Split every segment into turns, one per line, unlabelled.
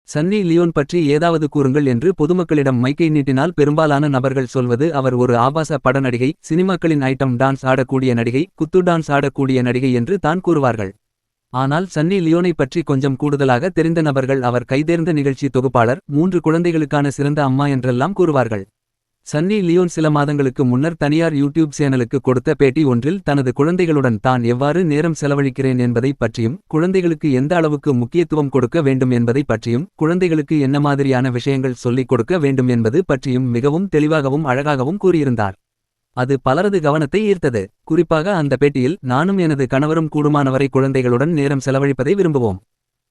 Sunny Leon பற்றி ஏதாவது கூறுங்கள் என்று பொதுமக்களிடம் மைக்கை நீட்டினால் பெரும்பாலான நபர்கள் சொல்வது அவர் ஒரு ஆபாச பட நடிகை, சினிமாக்களின் ஐட்டம் டான்ஸ் ஆடக்கூடிய நடிகை, குத்து டான்ஸ் ஆடக்கூடிய நடிகை என்று தான் கூறுவார்கள். ஆனால் சன்னி லியோனை பற்றி கொஞ்சம் கூடுதலாக தெரிந்த நபர்கள் அவர் கைதேர்ந்த நிகழ்ச்சி தொகுப்பாளர், 3 குழந்தைகளுக்கான சிறந்த அம்மா என்றெல்லாம் கூறுவார்கள். சன்னி லியோன் சில மாதங்களுக்கு முன்னர் தனியார் யூடியூப் சேனலுக்கு கொடுத்த பேட்டி ஒன்றில் தனது குழந்தைகளுடன் தான் எவ்வாறு நேரம் செலவழிக்கிறேன் என்பதை பற்றியும், குழந்தைகளுக்கு எந்த அளவுக்கு முக்கியத்துவம் கொடுக்க வேண்டும் என்பதை பற்றியும், குழந்தைகளுக்கு என்ன மாதிரியான விஷயங்கள் சொல்லிக் கொடுக்க வேண்டும் என்பது பற்றியும் மிகவும் தெளிவாகவும் அழகாகவும் கூறியிருந்தார். அது பலரது கவனத்தை ஈர்த்தது. குறிப்பாக அந்த பேட்டியில், நானும் எனது கணவரும் கூடுமானவரை குழந்தைகளுடன் நேரம் செலவழிப்பதை விரும்புவோம்.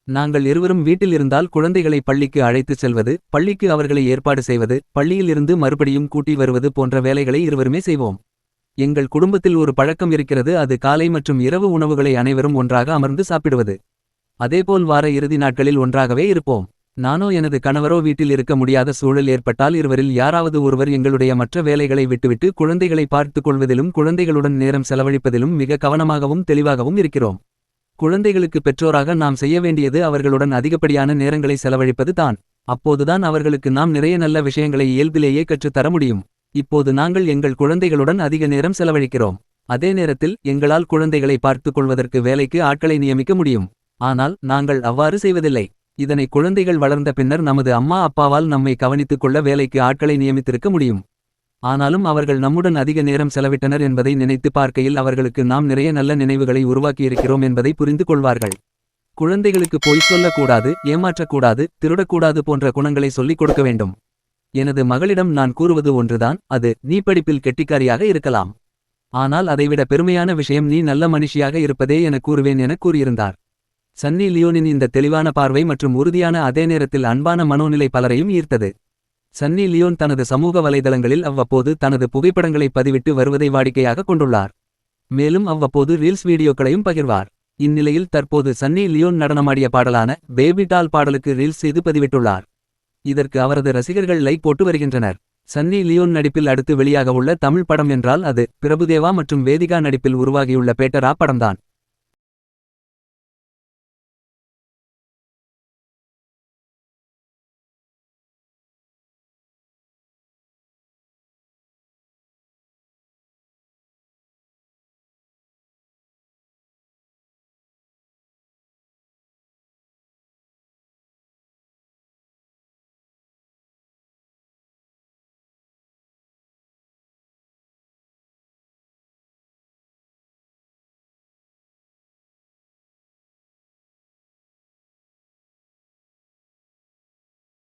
நாங்கள் இருவரும் வீட்டில் இருந்தால் குழந்தைகளை பள்ளிக்கு அழைத்துச் செல்வது, பள்ளிக்கு அவர்களை ஏற்பாடு செய்வது, பள்ளியில் இருந்து மறுபடியும் கூட்டி வருவது போன்ற வேலைகளை இருவருமே செய்வோம். எங்கள் குடும்பத்தில் ஒரு பழக்கம் இருக்கிறது, அது காலை மற்றும் இரவு உணவுகளை அனைவரும் ஒன்றாக அமர்ந்து சாப்பிடுவது. அதேபோல் வார இறுதி நாட்களில் ஒன்றாகவே இருப்போம். நானோ எனது கணவரோ வீட்டில் இருக்க முடியாத சூழல் ஏற்பட்டால் இருவரில் யாராவது ஒருவர் எங்களுடைய மற்ற வேலைகளை விட்டுவிட்டு குழந்தைகளை பார்த்துக் கொள்வதிலும் குழந்தைகளுடன் நேரம் செலவழிப்பதிலும் மிக கவனமாகவும் தெளிவாகவும் இருக்கிறோம். குழந்தைகளுக்கு பெற்றோராக நாம் செய்ய வேண்டியது அவர்களுடன் அதிகப்படியான நேரங்களை செலவழிப்பது தான். அப்போதுதான் அவர்களுக்கு நாம் நிறைய நல்ல விஷயங்களை இயல்பிலேயே கற்றுத் தர முடியும். இப்போது நாங்கள் எங்கள் குழந்தைகளுடன் அதிக நேரம் செலவழிக்கிறோம். அதே நேரத்தில் எங்களால் குழந்தைகளை பார்த்துக் கொள்வதற்கு வேலைக்கு ஆட்களை நியமிக்க முடியும். ஆனால் நாங்கள் அவ்வாறு செய்வதில்லை. இதனை குழந்தைகள் வளர்ந்த பின்னர் நமது அம்மா அப்பாவால் நம்மை கவனித்துக் கொள்ள வேலைக்கு ஆட்களை நியமித்திருக்க முடியும். ஆனாலும் அவர்கள் நம்முடன் அதிக நேரம் செலவிட்டனர் என்பதை நினைத்து பார்க்கையில் அவர்களுக்கு நாம் நிறைய நல்ல நினைவுகளை உருவாக்கியிருக்கிறோம் என்பதை புரிந்து கொள்வார்கள். குழந்தைகளுக்கு பொய் சொல்லக்கூடாது, ஏமாற்றக்கூடாது, திருடக்கூடாது போன்ற குணங்களை சொல்லிக் கொடுக்க வேண்டும். எனது மகளிடம் நான் கூறுவது ஒன்றுதான், அது நீ படிப்பில் கெட்டிக்காரியாக இருக்கலாம். ஆனால் அதைவிட பெருமையான விஷயம் நீ நல்ல மனுஷியாக இருப்பதே என கூறுவேன் என கூறியிருந்தார். சன்னி லியோனின் இந்த தெளிவான பார்வை மற்றும் உறுதியான அதே நேரத்தில் அன்பான மனோநிலை பலரையும் ஈர்த்தது. சன்னி லியோன் தனது சமூக வலைதளங்களில் அவ்வப்போது தனது புகைப்படங்களை பதிவிட்டு வருவதை வாடிக்கையாக கொண்டுள்ளார். மேலும் அவ்வப்போது ரீல்ஸ் வீடியோக்களையும் பகிர்வார். இந்நிலையில் தற்போது சன்னி லியோன் நடனமாடிய பாடலான பேபி டால் பாடலுக்கு ரீல்ஸ் செய்து பதிவிட்டுள்ளார். இதற்கு அவரது ரசிகர்கள் லைக் போட்டு வருகின்றனர். சன்னி லியோன் நடிப்பில் அடுத்து வெளியாக உள்ள தமிழ் படம் என்றால் அது பிரபுதேவா மற்றும் வேதிகா நடிப்பில் உருவாகியுள்ள பேட்டரா படம்தான்.